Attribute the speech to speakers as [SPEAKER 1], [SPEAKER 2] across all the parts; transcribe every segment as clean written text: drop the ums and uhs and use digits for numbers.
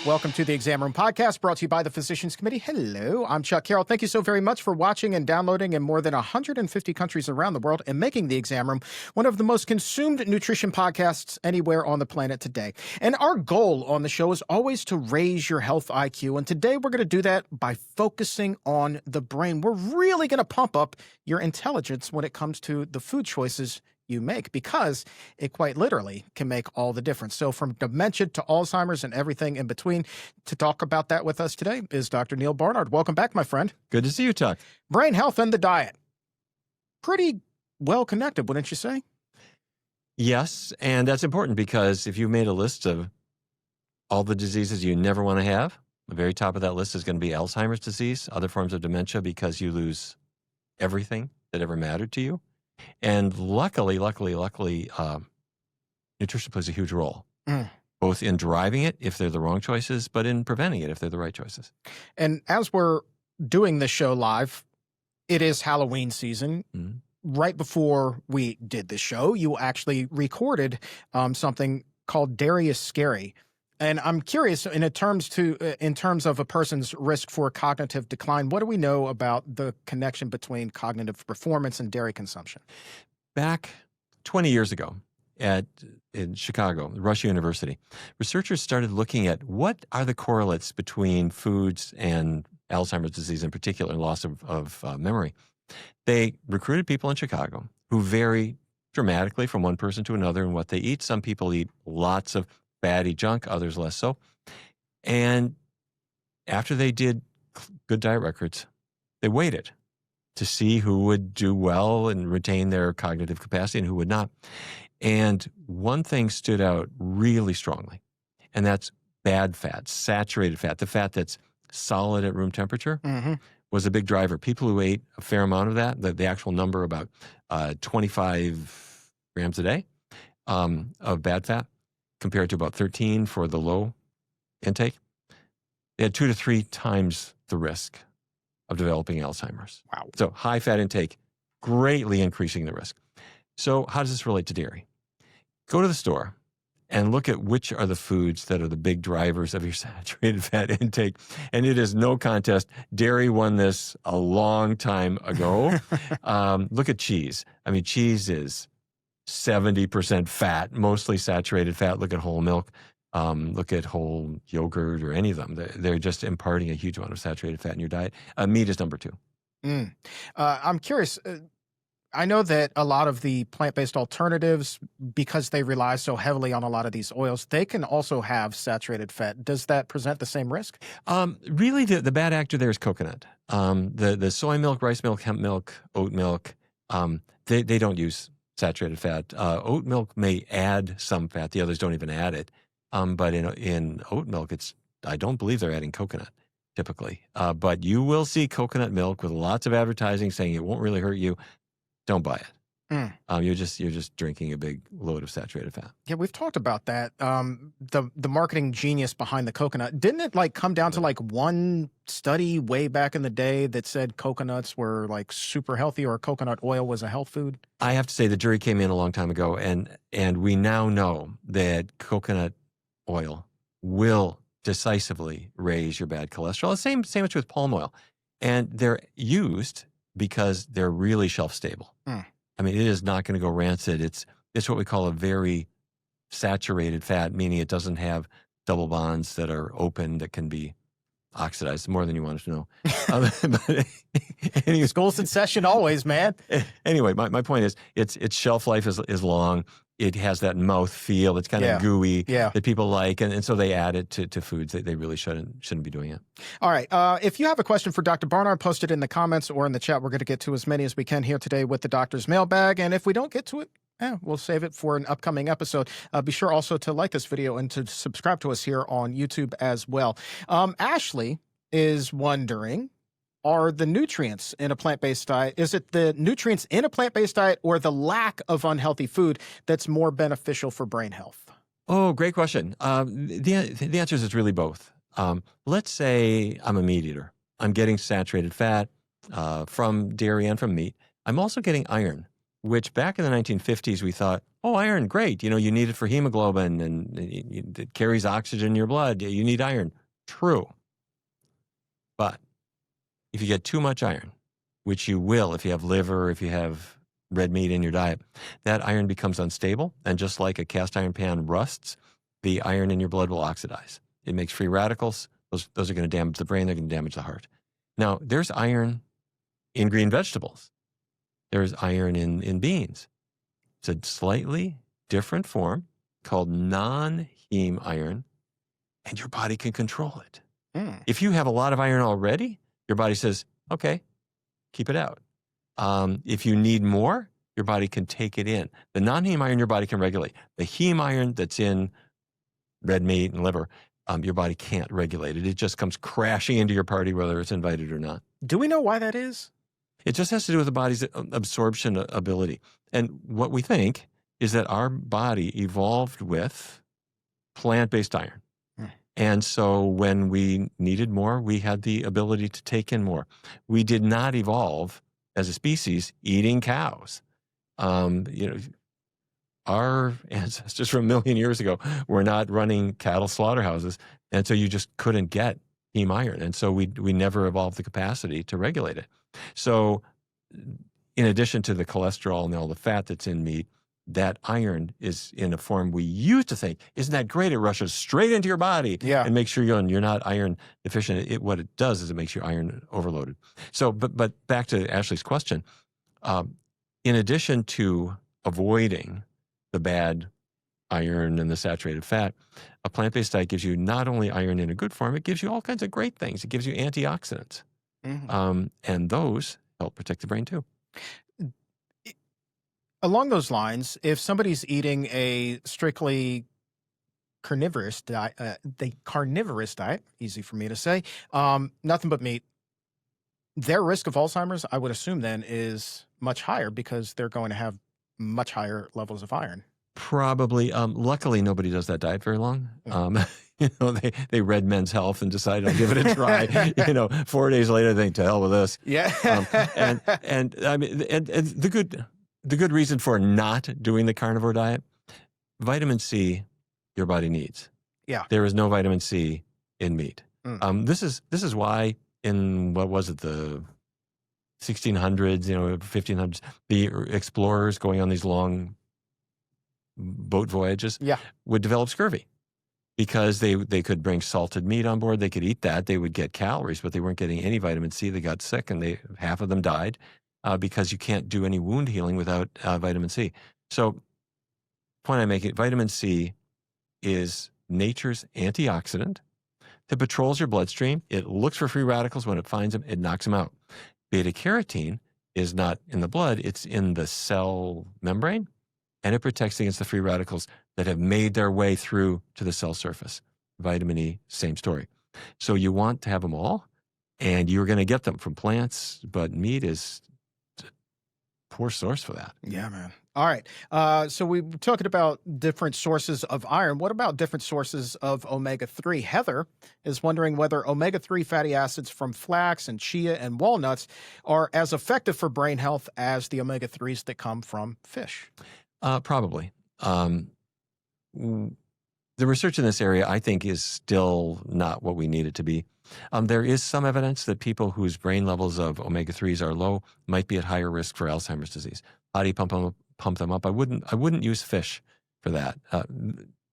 [SPEAKER 1] Welcome to the Exam Room Podcast, brought to you by the Physicians Committee. Hello, I'm Chuck Carroll. Thank you so very much for watching and downloading in more than 150 countries around the world and making the Exam Room one of the most consumed nutrition podcasts anywhere on the planet today. And our goal on the show is always to raise your health IQ. And today we're going to do that by focusing on the brain. We're really going to pump up your intelligence when it comes to the food choices you make, because it quite literally can make all the difference. So from dementia to Alzheimer's and everything in between, to talk about that with us today is Dr. Neal Barnard. Welcome back, my friend.
[SPEAKER 2] Good to see you, Chuck.
[SPEAKER 1] Brain health and the diet. Pretty well connected, wouldn't you say?
[SPEAKER 2] Yes, and that's important because if you made a list of all the diseases you never want to have, the very top of that list is going to be Alzheimer's disease, other forms of dementia, because you lose everything that ever mattered to you. And luckily, nutrition plays a huge role, both in driving it if they're the wrong choices, but in preventing it if they're the right choices.
[SPEAKER 1] And as we're doing this show live, it is Halloween season. Right before we did the show, you actually recorded something called Dairy is Scary. And I'm curious, in terms of a person's risk for cognitive decline, what do we know about the connection between cognitive performance and dairy consumption?
[SPEAKER 2] Back 20 years ago in Chicago, Rush University, researchers started looking at what are the correlates between foods and Alzheimer's disease in particular, and loss of memory. They recruited people in Chicago who vary dramatically from one person to another in what they eat. Some people eat lots of fatty junk, others less so. And after they did good diet records, they waited to see who would do well and retain their cognitive capacity and who would not. And one thing stood out really strongly, and that's bad fat, saturated fat, the fat that's solid at room temperature, was a big driver. People who ate a fair amount of that, the actual number, about 25 grams a day of bad fat, compared to about 13 for the low intake, they had 2 to 3 times the risk of developing Alzheimer's.
[SPEAKER 1] Wow.
[SPEAKER 2] So high fat intake, greatly increasing the risk. So how does this relate to dairy? Go to the store and look at which are the foods that are the big drivers of your saturated fat intake. And it is no contest. Dairy won this a long time ago. Look at cheese. I mean, cheese is 70% fat, mostly saturated fat. Look at whole milk. Look at whole yogurt or any of them. They're just imparting a huge amount of saturated fat in your diet. Meat is number 2.
[SPEAKER 1] I'm curious. I know that a lot of the plant-based alternatives, because they rely so heavily on a lot of these oils, they can also have saturated fat. Does that present the same risk?
[SPEAKER 2] Really, the bad actor there is coconut. The soy milk, rice milk, hemp milk, oat milk, they don't use saturated fat. Oat milk may add some fat. The others don't even add it. But in oat milk, I don't believe they're adding coconut typically. But you will see coconut milk with lots of advertising saying it won't really hurt you. Don't buy it. You're just drinking a big load of saturated fat.
[SPEAKER 1] Yeah, we've talked about that. The marketing genius behind the coconut, didn't it come down to one study way back in the day that said coconuts were super healthy, or coconut oil was a health food?
[SPEAKER 2] I have to say the jury came in a long time ago, and we now know that coconut oil will decisively raise your bad cholesterol. The same much with palm oil, and they're used because they're really shelf stable. I mean, it is not going to go rancid. It's what we call a very saturated fat, meaning it doesn't have double bonds that are open that can be oxidized. More than you wanted to know.
[SPEAKER 1] Anyway, school's in session always, man.
[SPEAKER 2] Anyway, my point is, its shelf life is long. It has that mouth feel. It's kind of gooey that people like, and so they add it to foods. They really shouldn't be doing it.
[SPEAKER 1] All right. If you have a question for Dr. Barnard, post it in the comments or in the chat. We're going to get to as many as we can here today with the doctor's mailbag. And if we don't get to it, we'll save it for an upcoming episode. Be sure also to like this video and to subscribe to us here on YouTube as well. Ashley is wondering, are the nutrients in a plant-based diet, is it the nutrients in a plant-based diet or the lack of unhealthy food that's more beneficial for brain health?
[SPEAKER 2] Oh, great question. The answer is it's really both. Let's say I'm a meat eater. I'm getting saturated fat from dairy and from meat. I'm also getting iron which back in the 1950s, we thought, oh, iron, great. You know, you need it for hemoglobin and it carries oxygen in your blood. You need iron. True. But if you get too much iron, which you will if you have liver, if you have red meat in your diet, that iron becomes unstable. And just like a cast iron pan rusts, the iron in your blood will oxidize. It makes free radicals. Those are going to damage the brain. They're going to damage the heart. Now, there's iron in green vegetables. There's iron in beans. It's a slightly different form called non-heme iron, and your body can control it. If you have a lot of iron already, your body says, okay, keep it out. If you need more, your body can take it in. The non-heme iron your body can regulate. The heme iron that's in red meat and liver, your body can't regulate it. It just comes crashing into your party whether it's invited or not.
[SPEAKER 1] Do we know why that is?
[SPEAKER 2] It just has to do with the body's absorption ability. And what we think is that our body evolved with plant-based iron. And so when we needed more, we had the ability to take in more. We did not evolve as a species eating cows. Our ancestors from 1 million years ago were not running cattle slaughterhouses, and so you just couldn't get heme iron. And so we never evolved the capacity to regulate it. So in addition to the cholesterol and all the fat that's in meat, that iron is in a form we used to think, isn't that great? It rushes straight into your body and makes sure you're not iron deficient. What it does is it makes you iron overloaded. So, but back to Ashley's question, in addition to avoiding the bad iron and the saturated fat, a plant-based diet gives you not only iron in a good form, it gives you all kinds of great things. It gives you antioxidants. And those help protect the brain too.
[SPEAKER 1] Along those lines, if somebody's eating a strictly carnivorous diet, easy for me to say, nothing but meat, their risk of Alzheimer's, I would assume then, is much higher because they're going to have much higher levels of iron.
[SPEAKER 2] Probably. Luckily, nobody does that diet very long. They read Men's Health and decided I'll give it a try. 4 days later, they think, to hell with this.
[SPEAKER 1] Yeah.
[SPEAKER 2] And I mean, and the good reason for not doing the carnivore diet, vitamin C, your body needs.
[SPEAKER 1] Yeah.
[SPEAKER 2] There is no vitamin C in meat. This is why in, what was it, the 1600s, 1500s, the explorers going on these long boat voyages would develop scurvy because they could bring salted meat on board. They could eat that. They would get calories, but they weren't getting any vitamin C. They got sick, and half of them died because you can't do any wound healing without vitamin C. So point I'm making, vitamin C is nature's antioxidant that patrols your bloodstream. It looks for free radicals. When it finds them, it knocks them out. Beta carotene is not in the blood. It's in the cell membrane, and it protects against the free radicals that have made their way through to the cell surface. Vitamin E, same story. So you want to have them all, and you're going to get them from plants, but meat is a poor source for that.
[SPEAKER 1] Yeah, man. All right. So we were talking about different sources of iron. What about different sources of omega-3? Heather is wondering whether omega-3 fatty acids from flax and chia and walnuts are as effective for brain health as the omega-3s that come from fish.
[SPEAKER 2] Probably. The research in this area, I think, is still not what we need it to be. There is some evidence that people whose brain levels of omega-3s are low might be at higher risk for Alzheimer's disease. How do you pump them up? I wouldn't use fish for that.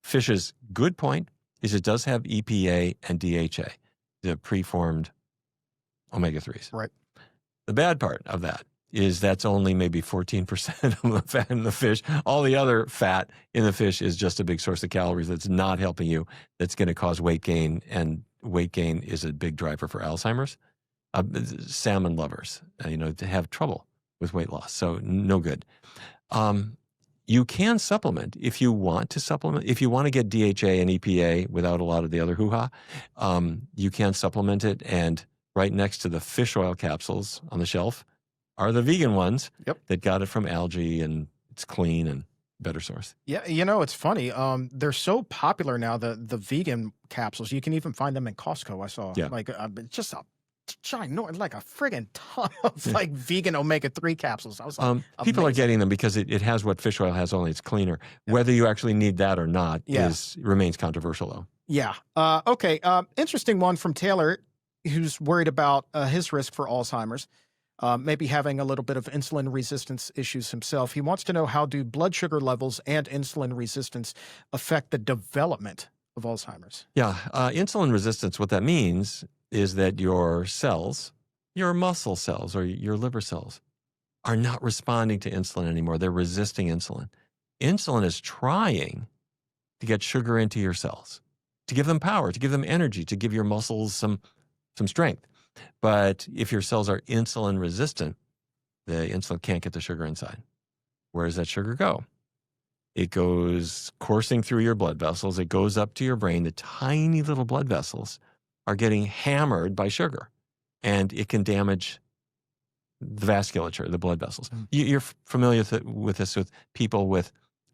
[SPEAKER 2] Fish's good point is it does have EPA and DHA, the preformed omega-3s.
[SPEAKER 1] Right.
[SPEAKER 2] The bad part of that is that's only maybe 14% of the fat in the fish. All the other fat in the fish is just a big source of calories that's not helping you, that's going to cause weight gain, and weight gain is a big driver for Alzheimer's. Salmon lovers, to have trouble with weight loss, so no good. You can supplement if you want to supplement. If you want to get DHA and EPA without a lot of the other hoo-ha, you can supplement it, and right next to the fish oil capsules on the shelf are the vegan ones that got it from algae, and it's clean and better source.
[SPEAKER 1] Yeah, it's funny. They're so popular now, the vegan capsules. You can even find them in Costco, I saw.
[SPEAKER 2] Yeah.
[SPEAKER 1] It's just a ginormous, like a friggin' ton of like vegan omega-3 capsules. I was like,
[SPEAKER 2] People are
[SPEAKER 1] amazing.
[SPEAKER 2] getting them because it has what fish oil has, only it's cleaner. Whether you actually need that or not remains controversial, though.
[SPEAKER 1] Yeah. Okay. Interesting one from Taylor, who's worried about his risk for Alzheimer's, maybe having a little bit of insulin resistance issues himself. He wants to know, how do blood sugar levels and insulin resistance affect the development of Alzheimer's?
[SPEAKER 2] Yeah. Insulin resistance, what that means is that your cells, your muscle cells or your liver cells, are not responding to insulin anymore. They're resisting insulin. Insulin is trying to get sugar into your cells, to give them power, to give them energy, to give your muscles some strength. But if your cells are insulin resistant, the insulin can't get the sugar inside. Where does that sugar go? It goes coursing through your blood vessels. It goes up to your brain. The tiny little blood vessels are getting hammered by sugar, and it can damage the vasculature, the blood vessels. You're familiar with this with people with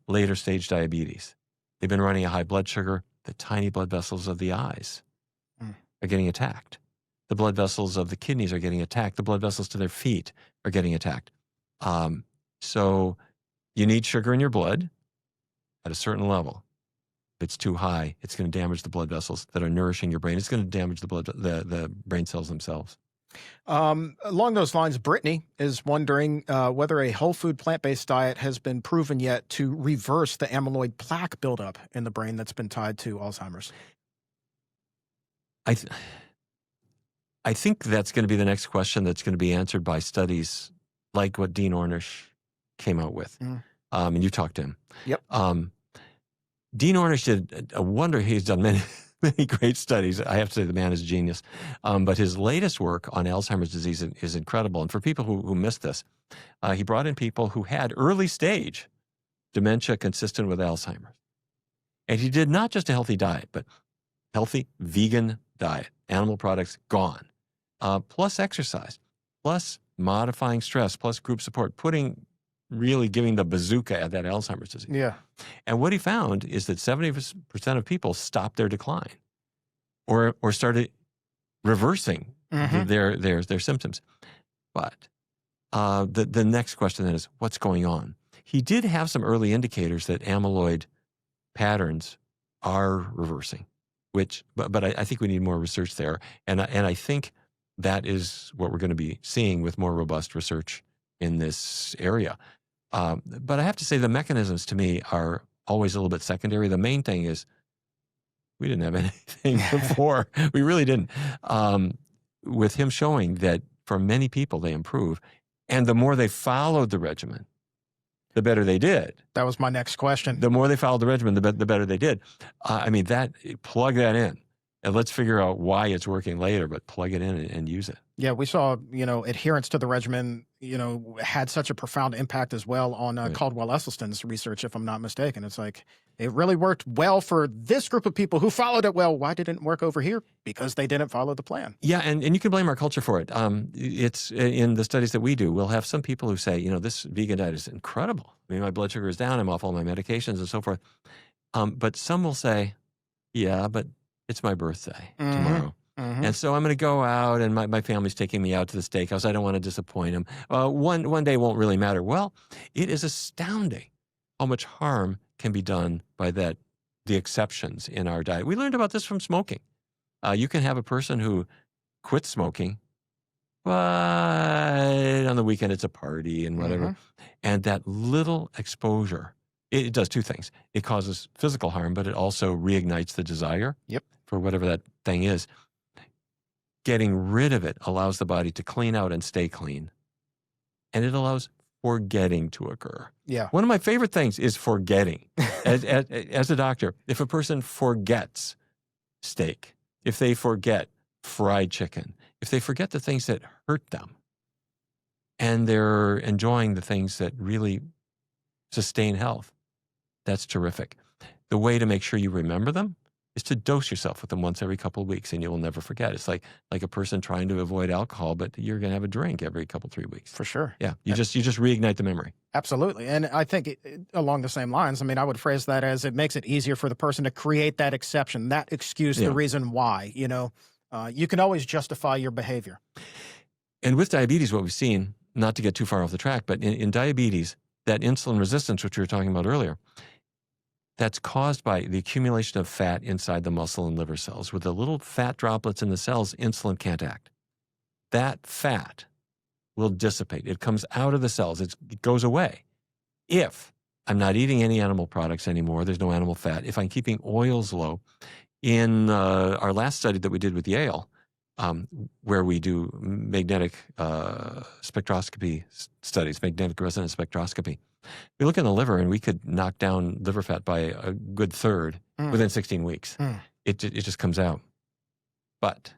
[SPEAKER 2] later stage diabetes. They've been running a high blood sugar. The tiny blood vessels of the eyes are getting attacked. The blood vessels of the kidneys are getting attacked. The blood vessels to their feet are getting attacked. So you need sugar in your blood at a certain level. If it's too high, it's going to damage the blood vessels that are nourishing your brain. It's going to damage the brain cells themselves.
[SPEAKER 1] Along those lines, Brittany is wondering whether a whole food plant-based diet has been proven yet to reverse the amyloid plaque buildup in the brain that's been tied to Alzheimer's.
[SPEAKER 2] I think that's going to be the next question that's going to be answered by studies like what Dean Ornish came out with. And you talked to him.
[SPEAKER 1] Yep.
[SPEAKER 2] Dean Ornish did a wonder. He's done many great studies. I have to say the man is a genius. But his latest work on Alzheimer's disease is incredible. And for people who missed this, he brought in people who had early stage dementia consistent with Alzheimer's. And he did not just a healthy diet, but healthy vegan diet, animal products gone, plus exercise, plus modifying stress, plus group support, giving the bazooka at that Alzheimer's disease.
[SPEAKER 1] Yeah.
[SPEAKER 2] And what he found is that 70% of people stopped their decline or started reversing their symptoms. But the next question then is, what's going on? He did have some early indicators that amyloid patterns are reversing, but I think we need more research there. And I think that is what we're going to be seeing with more robust research in this area. But I have to say the mechanisms to me are always a little bit secondary. The main thing is we didn't have anything before. We really didn't. With him showing that for many people they improve, and the more they followed the regimen, the better they did.
[SPEAKER 1] That was my next question.
[SPEAKER 2] The more they followed the regimen, the better they did. Plug that in. And let's figure out why it's working later, but plug it in and use it.
[SPEAKER 1] Yeah, we saw, adherence to the regimen, had such a profound impact as well on Caldwell-Esselstyn's research, if I'm not mistaken. It's like, it really worked well for this group of people who followed it well. Why didn't it work over here? Because they didn't follow the plan.
[SPEAKER 2] Yeah, and you can blame our culture for it. It's in the studies that we do, we'll have some people who say, this vegan diet is incredible. I mean, my blood sugar is down, I'm off all my medications and so forth. But some will say, yeah, but it's my birthday tomorrow. And so I'm going to go out, and my family's taking me out to the steakhouse. I don't want to disappoint them. One day won't really matter. Well, it is astounding how much harm can be done by the exceptions in our diet. We learned about this from smoking. You can have a person who quits smoking, but on the weekend it's a party and whatever. And that little exposure, it does two things. It causes physical harm, but it also reignites the desire for whatever that thing is. Getting rid of it allows the body to clean out and stay clean. And it allows forgetting to occur.
[SPEAKER 1] Yeah.
[SPEAKER 2] One of my favorite things is forgetting. As a doctor, if a person forgets steak, if they forget fried chicken, if they forget the things that hurt them, and they're enjoying the things that really sustain health, that's terrific. The way to make sure you remember them is to dose yourself with them once every couple of weeks, and you will never forget. It's like a person trying to avoid alcohol, but you're going to have a drink every couple, 3 weeks.
[SPEAKER 1] For sure.
[SPEAKER 2] Yeah, you just reignite the memory.
[SPEAKER 1] Absolutely. And I think along the same lines, I would phrase that as it makes it easier for the person to create that exception, that excuse, the reason why, You can always justify your behavior.
[SPEAKER 2] And with diabetes, what we've seen, not to get too far off the track, but in diabetes, that insulin resistance, which we were talking about earlier, that's caused by the accumulation of fat inside the muscle and liver cells. With the little fat droplets in the cells, insulin can't act. That fat will dissipate. It comes out of the cells. It goes away. If I'm not eating any animal products anymore, there's no animal fat. If I'm keeping oils low, in our last study that we did with Yale, where we do magnetic spectroscopy studies, magnetic resonance spectroscopy, we look in the liver and we could knock down liver fat by a good third within 16 weeks. It just comes out. But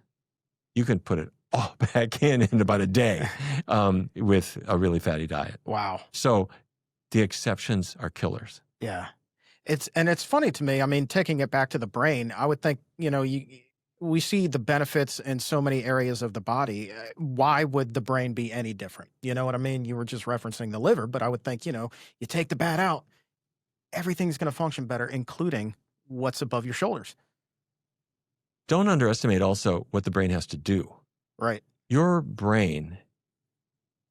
[SPEAKER 2] you can put it all back in about a day with a really fatty diet.
[SPEAKER 1] Wow.
[SPEAKER 2] So the exceptions are killers.
[SPEAKER 1] Yeah. It's funny to me. I mean, taking it back to the brain, I would think, we see the benefits in so many areas of the body. Why would the brain be any different? You know what I mean? You were just referencing the liver, but I would think, you take the bad out, everything's going to function better, including what's above your shoulders.
[SPEAKER 2] Don't underestimate also what the brain has to do.
[SPEAKER 1] Right.
[SPEAKER 2] Your brain,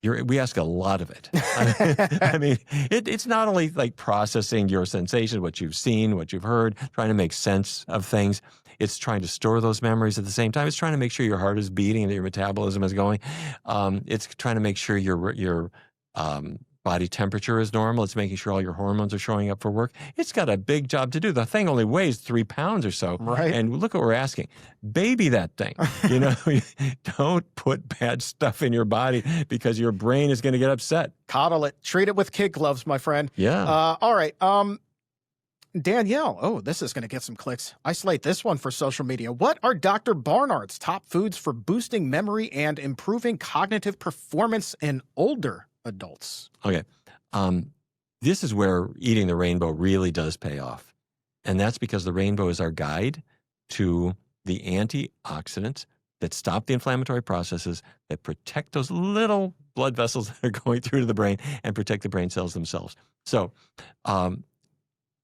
[SPEAKER 2] we ask a lot of it. I mean, it's not only like processing your sensations, what you've seen, what you've heard, trying to make sense of things. It's trying to store those memories at the same time. It's trying to make sure your heart is beating and that your metabolism is going. It's trying to make sure your body temperature is normal. It's making sure all your hormones are showing up for work. It's got a big job to do. The thing only weighs 3 pounds or so.
[SPEAKER 1] Right.
[SPEAKER 2] And look what we're asking. Baby that thing. Don't put bad stuff in your body because your brain is going to get upset.
[SPEAKER 1] Coddle it. Treat it with kid gloves, my friend.
[SPEAKER 2] Yeah.
[SPEAKER 1] All right. Danielle, oh, this is going to get some clicks. Isolate this one for social media. What are Dr. Barnard's top foods for boosting memory and improving cognitive performance in older adults?
[SPEAKER 2] Okay. This is where eating the rainbow really does pay off. And that's because the rainbow is our guide to the antioxidants that stop the inflammatory processes, that protect those little blood vessels that are going through to the brain and protect the brain cells themselves. So,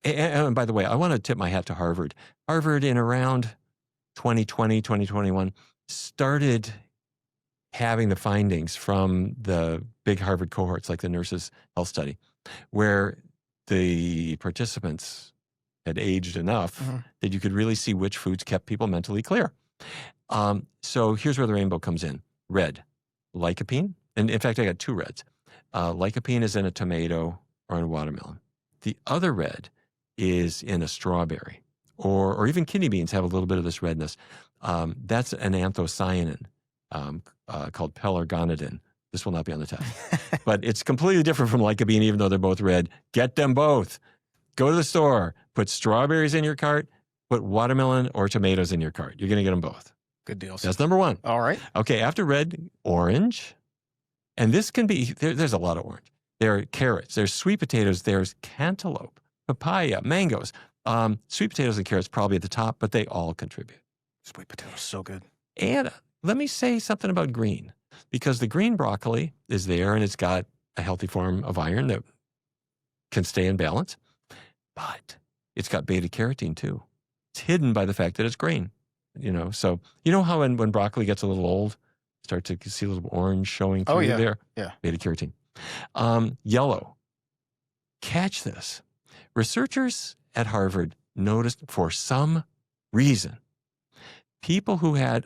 [SPEAKER 2] and by the way, I want to tip my hat to Harvard. Harvard in around 2020, 2021 started having the findings from the big Harvard cohorts, like the Nurses' Health Study, where the participants had aged enough that you could really see which foods kept people mentally clear. So here's where the rainbow comes in. Red, lycopene. And in fact, I got 2 reds. Lycopene is in a tomato or in a watermelon. The other red is in a strawberry, or even kidney beans have a little bit of this redness. That's an anthocyanin called pelargonidin. This will not be on the test. But it's completely different from lycopene, even though they're both red. Get them both. Go to the store, put strawberries in your cart, put watermelon or tomatoes in your cart. You're going to get them both.
[SPEAKER 1] Good deal.
[SPEAKER 2] That's number 1.
[SPEAKER 1] All right.
[SPEAKER 2] Okay, after red, orange. And this can be, there's a lot of orange. There are carrots, there's sweet potatoes, there's cantaloupe, papaya, mangoes. Sweet potatoes and carrots probably at the top, but they all contribute.
[SPEAKER 1] Sweet potatoes, so good.
[SPEAKER 2] And let me say something about green, because the green broccoli is there and it's got a healthy form of iron that can stay in balance, but it's got beta carotene too. It's hidden by the fact that it's green, So you know how when broccoli gets a little old, start to see a little orange showing through there?
[SPEAKER 1] Yeah.
[SPEAKER 2] Beta carotene. Yellow. Catch this. Researchers at Harvard noticed for some reason, people who had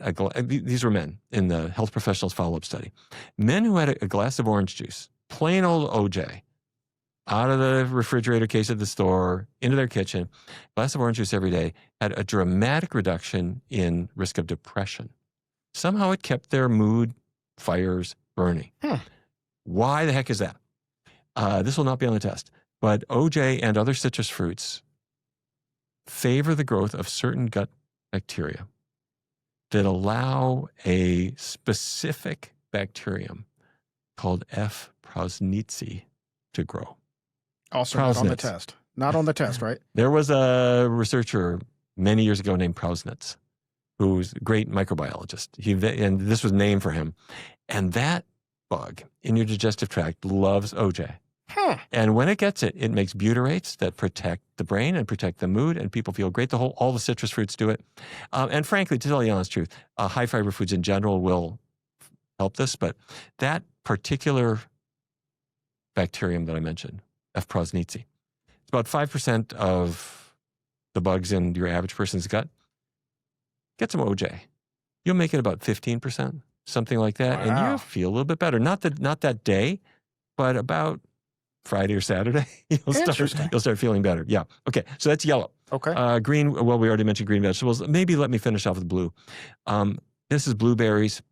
[SPEAKER 2] these were men in the health professionals follow-up study, men who had a glass of orange juice, plain old OJ, out of the refrigerator case at the store, into their kitchen, glass of orange juice every day, had a dramatic reduction in risk of depression. Somehow it kept their mood fires burning. Why the heck is that? This will not be on the test, but OJ and other citrus fruits favor the growth of certain gut bacteria that allow a specific bacterium called F. prausnitzi to grow.
[SPEAKER 1] Also not on the test. Not on the test, right?
[SPEAKER 2] There was a researcher many years ago named Prausnitz, who's a great microbiologist. And this was named for him. And that bug in your digestive tract loves OJ. And when it gets it, it makes butyrates that protect the brain and protect the mood, and people feel great. All the citrus fruits do it. And frankly, to tell you the honest truth, high fiber foods in general will help this, but that particular bacterium that I mentioned, F. prausnitzii, it's about 5% of the bugs in your average person's gut. Get some OJ. You'll make it about 15%, something like that, and you'll feel a little bit better. Not that day, but about Friday or Saturday, you'll start feeling better. Yeah. Okay. So that's yellow.
[SPEAKER 1] Okay.
[SPEAKER 2] Green. Well, we already mentioned green vegetables. Maybe let me finish off with blue. This is blueberries.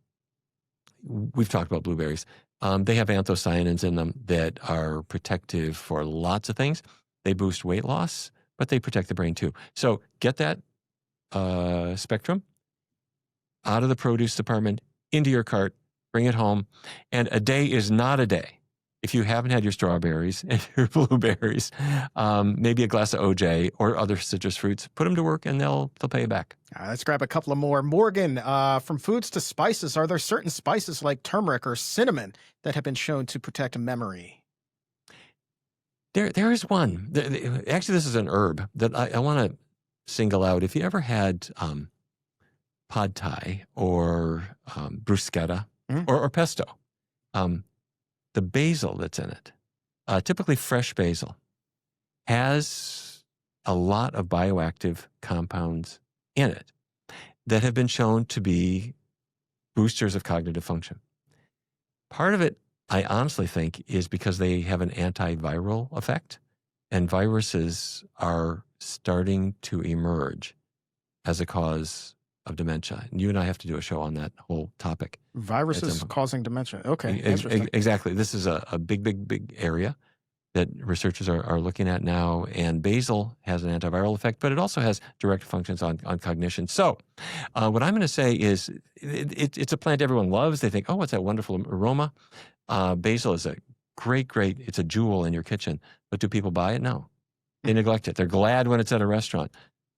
[SPEAKER 2] We've talked about blueberries. They have anthocyanins in them that are protective for lots of things. They boost weight loss, but they protect the brain too. So get that spectrum out of the produce department into your cart, bring it home, and a day is not a day if you haven't had your strawberries and your blueberries, maybe a glass of OJ or other citrus fruits. Put them to work, and they'll pay you back.
[SPEAKER 1] Let's grab a couple of more. Morgan, from foods to spices, are there certain spices like turmeric or cinnamon that have been shown to protect memory?
[SPEAKER 2] There is one. Actually, this is an herb that I want to single out. If you ever had pad thai or bruschetta or pesto, the basil that's in it, typically fresh basil, has a lot of bioactive compounds in it that have been shown to be boosters of cognitive function. Part of it, I honestly think, is because they have an antiviral effect, and viruses are starting to emerge as a cause of dementia. And you and I have to do a show on that whole topic.
[SPEAKER 1] Viruses causing dementia. Okay, interesting.
[SPEAKER 2] Exactly. This is a big area that researchers are looking at now. And basil has an antiviral effect, but it also has direct functions on cognition. So what I'm going to say is it's a plant everyone loves. They think, oh, what's that wonderful aroma? Basil is a great, it's a jewel in your kitchen. But do people buy it? No. They neglect it. They're glad when it's at a restaurant.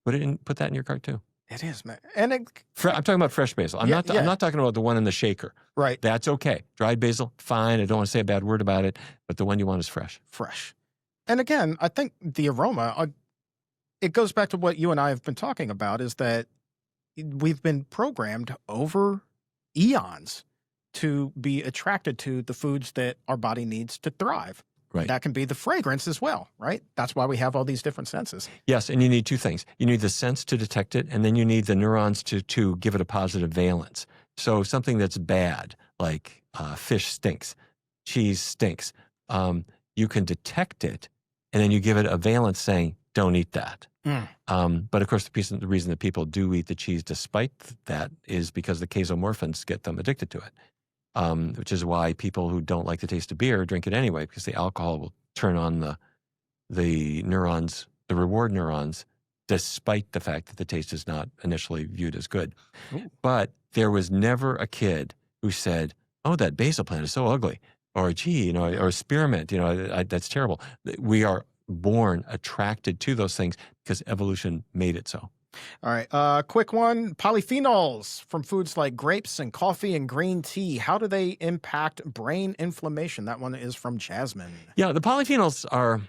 [SPEAKER 2] Put that in your cart too.
[SPEAKER 1] It is, man. And
[SPEAKER 2] I'm talking about fresh basil. I'm not talking about the one in the shaker.
[SPEAKER 1] Right.
[SPEAKER 2] That's okay. Dried basil, fine. I don't want to say a bad word about it, but the one you want is fresh.
[SPEAKER 1] Fresh. And again, I think the aroma, it goes back to what you and I have been talking about, is that we've been programmed over eons to be attracted to the foods that our body needs to thrive.
[SPEAKER 2] Right.
[SPEAKER 1] That can be the fragrance as well, right? That's why we have all these different senses.
[SPEAKER 2] Yes, and you need two things. You need the sense to detect it, and then you need the neurons to give it a positive valence. So something that's bad, like fish stinks, cheese stinks, you can detect it, and then you give it a valence saying, don't eat that. But of course, the reason that people do eat the cheese despite that is because the casomorphins get them addicted to it. Which is why people who don't like the taste of beer drink it anyway, because the alcohol will turn on the neurons, the reward neurons, despite the fact that the taste is not initially viewed as good. Ooh. But there was never a kid who said, oh, that basil plant is so ugly, or gee, or spearmint, that's terrible. We are born attracted to those things because evolution made it so.
[SPEAKER 1] All right. Quick one. Polyphenols from foods like grapes and coffee and green tea. How do they impact brain inflammation? That one is from Jasmine. Yeah, the polyphenols
[SPEAKER 2] are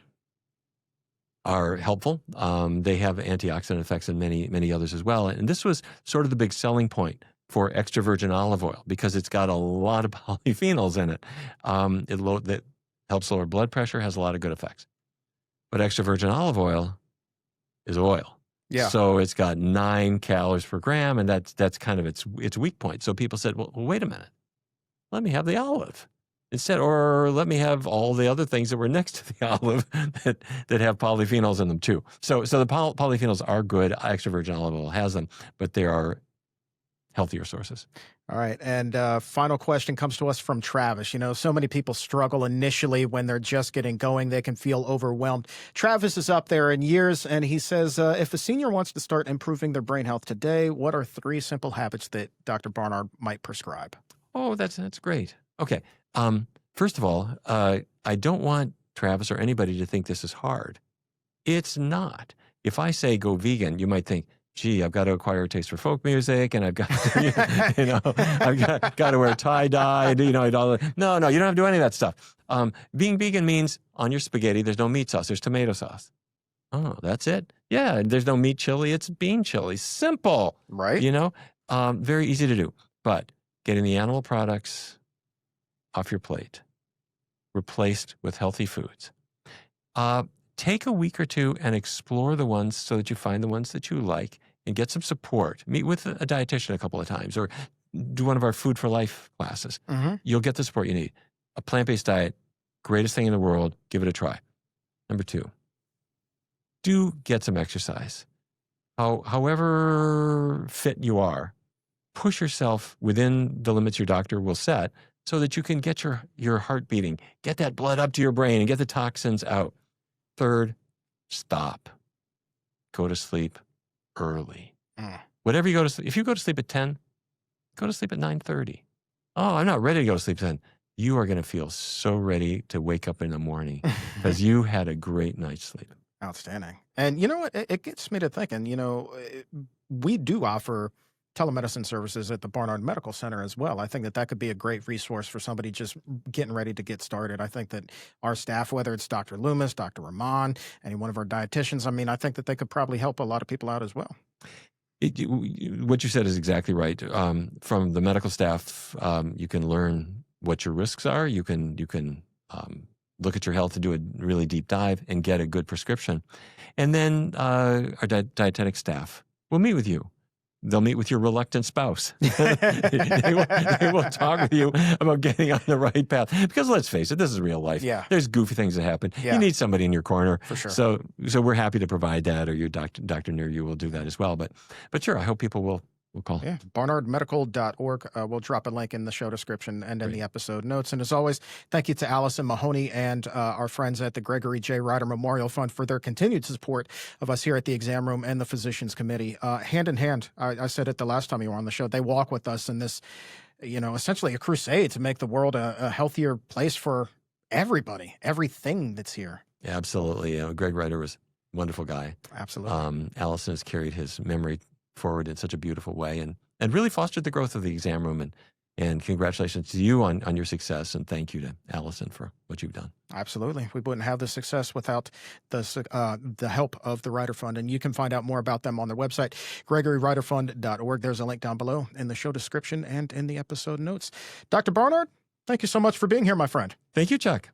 [SPEAKER 2] helpful. They have antioxidant effects and many others as well. And this was sort of the big selling point for extra virgin olive oil because it's got a lot of polyphenols in it. That helps lower blood pressure, has a lot of good effects. But extra virgin olive oil is oil.
[SPEAKER 1] Yeah.
[SPEAKER 2] So it's got 9 calories per gram, and that's kind of its weak point. So people said, well, wait a minute. Let me have the olive instead, or let me have all the other things that were next to the olive that have polyphenols in them too. So the polyphenols are good. Extra virgin olive oil has them, but they are healthier sources.
[SPEAKER 1] All right. And final question comes to us from Travis. So many people struggle initially when they're just getting going. They can feel overwhelmed. Travis is up there in years, and he says, if a senior wants to start improving their brain health today, what are 3 simple habits that Dr. Barnard might prescribe?
[SPEAKER 2] Oh, that's great. Okay. First of all, I don't want Travis or anybody to think this is hard. It's not. If I say go vegan, you might think, gee, I've got to acquire a taste for folk music, and I've got to, I've got to wear tie-dye, No, you don't have to do any of that stuff. Being vegan means on your spaghetti, there's no meat sauce, there's tomato sauce. Oh, that's it? Yeah, there's no meat chili, it's bean chili. Simple,
[SPEAKER 1] Right.
[SPEAKER 2] you know? Very easy to do. But getting the animal products off your plate, replaced with healthy foods. Take a week or two and explore the ones so that you find the ones that you like and get some support. Meet with a dietitian a couple of times or do one of our Food for Life classes.
[SPEAKER 1] Mm-hmm.
[SPEAKER 2] You'll get the support you need. A plant-based diet, greatest thing in the world. Give it a try. Number 2, do get some exercise. However fit you are, push yourself within the limits your doctor will set so that you can get your heart beating, get that blood up to your brain and get the toxins out. 3rd, stop. Go to sleep early. Whatever you go to sleep, if you go to sleep at 10, go to sleep at 9:30. Oh, I'm not ready to go to sleep then. You are going to feel so ready to wake up in the morning because you had a great night's sleep.
[SPEAKER 1] Outstanding. And you know what? It gets me to thinking, we do offer telemedicine services at the Barnard Medical Center as well. I think that could be a great resource for somebody just getting ready to get started. I think that our staff, whether it's Dr. Loomis, Dr. Rahman, any one of our dietitians, I think that they could probably help a lot of people out as well.
[SPEAKER 2] What you said is exactly right. From the medical staff, you can learn what your risks are. You can look at your health to do a really deep dive and get a good prescription. And then our dietetic staff will meet with you. They'll meet with your reluctant spouse. They will talk with you about getting on the right path. Because let's face it, this is real life.
[SPEAKER 1] Yeah.
[SPEAKER 2] There's goofy things that happen.
[SPEAKER 1] Yeah.
[SPEAKER 2] You need somebody in your corner.
[SPEAKER 1] For sure.
[SPEAKER 2] So we're happy to provide that, or your doctor near you will do that as well. But sure, I hope people will call.
[SPEAKER 1] Yeah, barnardmedical.org. We'll drop a link in the show description and in the episode notes. And as always, thank you to Allison Mahoney and our friends at the Gregory J. Ryder Memorial Fund for their continued support of us here at the Exam Room and the Physicians Committee. Hand in hand, I said it the last time you were on the show, they walk with us in this, essentially a crusade to make the world a healthier place for everybody, everything that's here.
[SPEAKER 2] Yeah, absolutely. Greg Ryder was a wonderful guy.
[SPEAKER 1] Absolutely.
[SPEAKER 2] Allison has carried his memory forward in such a beautiful way and really fostered the growth of the Exam Room. And congratulations to you on your success. And thank you to Allison for what you've done.
[SPEAKER 1] Absolutely. We wouldn't have the success without the help of the Ryder Fund. And you can find out more about them on their website, gregoryryderfund.org. There's a link down below in the show description and in the episode notes. Dr. Barnard, thank you so much for being here, my friend.
[SPEAKER 2] Thank you, Chuck.